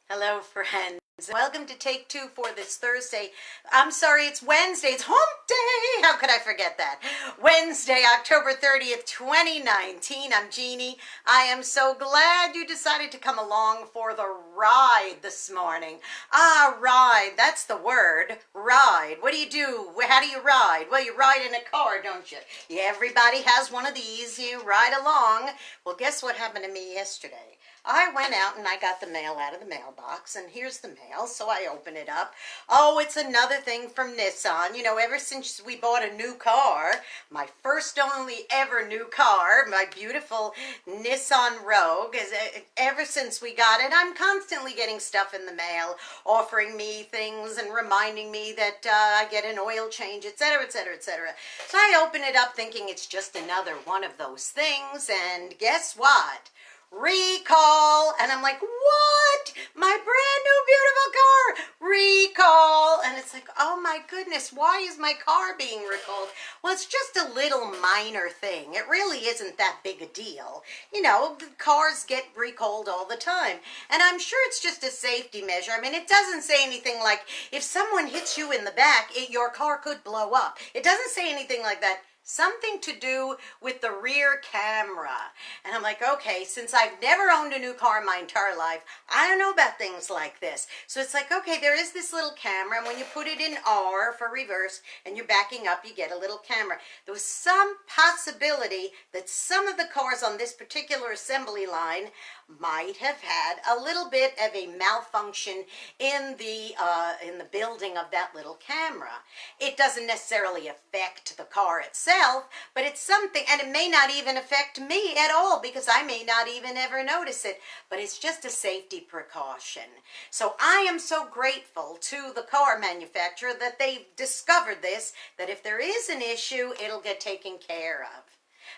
Hello, friends. Welcome to Take Two for this Thursday. I'm sorry, it's Wednesday. It's hump day. How could I forget that? Wednesday, October 30th, 2019. I'm Jeannie. I am so glad you decided to come along for the ride this morning. Ride. That's the word. Ride. What do you do? How do you ride? Well, you ride in a car, don't you? Yeah, everybody has one of these. You ride along. Well, guess what happened to me yesterday? I went out and I got the mail out of the mailbox, and here's the mail, so I open it up. Oh, it's another thing from Nissan. You know, ever since we bought a new car, my first only ever new car, my beautiful Nissan Rogue, ever since we got it, I'm constantly getting stuff in the mail, offering me things and reminding me that I get an oil change, etc., etc., etc. So I open it up thinking it's just another one of those things, and guess what? Recall. And I'm like, what? My brand new beautiful car, recall. And it's like, oh my goodness, why is my car being recalled? Well, it's just a little minor thing. It really isn't that big a deal. You know, cars get recalled all the time, and I'm sure it's just a safety measure. I mean, it doesn't say anything like if someone hits you in the back, your car could blow up. It doesn't say anything like that. Something to do with the rear camera. And I'm like, okay, since I've never owned a new car in my entire life, I don't know about things like this. So it's like, okay, there is this little camera, and when you put it in R for reverse and you're backing up, you get a little camera. There was some possibility that some of the cars on this particular assembly line might have had a little bit of a malfunction in the building of that little camera. It doesn't necessarily affect the car itself, but it's something, and it may not even affect me at all because I may not even ever notice it, but it's just a safety precaution. So I am so grateful to the car manufacturer that they've discovered this, that if there is an issue, it'll get taken care of.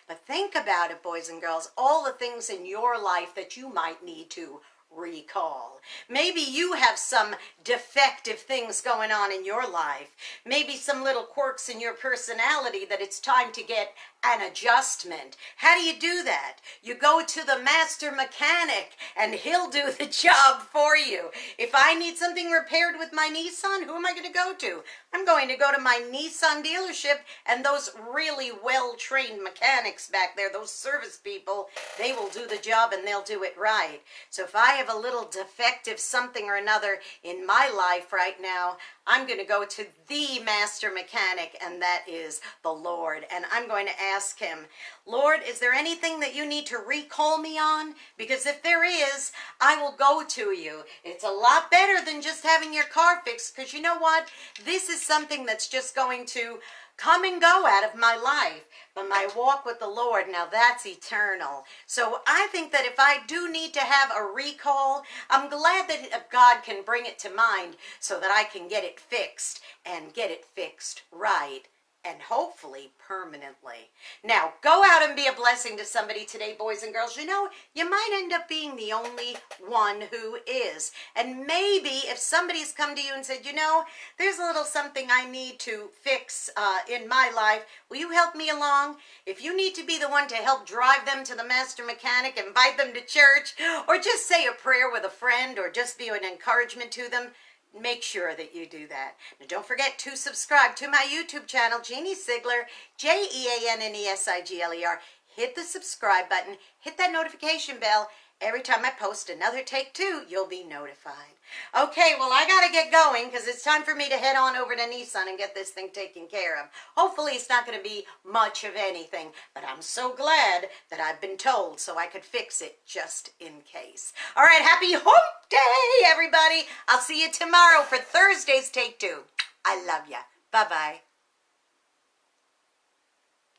But think about it, boys and girls, all the things in your life that you might need to recall. Maybe you have some defective things going on in your life. Maybe some little quirks in your personality that it's time to get an adjustment. How do you do that? You go to the master mechanic and he'll do the job for you. If I need something repaired with my Nissan, who am I going to go to? I'm going to go to my Nissan dealership, and those really well-trained mechanics back there, those service people, they will do the job and they'll do it right. So if I have a little defective something or another in my life right now, I'm going to go to the master mechanic, and that is the Lord. And I'm going to ask him, Lord, is there anything that you need to recall me on? Because if there is, I will go to you. It's a lot better than just having your car fixed, because you know what? This is something that's just going to come and go out of my life. But my walk with the Lord, now that's eternal. So I think that if I do need to have a recall, I'm glad that God can bring it to mind so that I can get it fixed and get it fixed right, and hopefully permanently. Now, go out and be a blessing to somebody today, boys and girls. You know, you might end up being the only one who is. And maybe if somebody's come to you and said, you know, there's a little something I need to fix in my life, will you help me along? If you need to be the one to help drive them to the master mechanic, invite them to church, or just say a prayer with a friend, or just be an encouragement to them, make sure that you do that. Now, don't forget to subscribe to my YouTube channel, Jeanne Sigler, JeanneSigler. Hit the subscribe button, hit that notification bell. Every time I post another Take Two, you'll be notified. Okay, well, I got to get going because it's time for me to head on over to Nissan and get this thing taken care of. Hopefully, it's not going to be much of anything, but I'm so glad that I've been told so I could fix it just in case. All right, happy hump day, everybody. I'll see you tomorrow for Thursday's Take Two. I love ya. Bye-bye.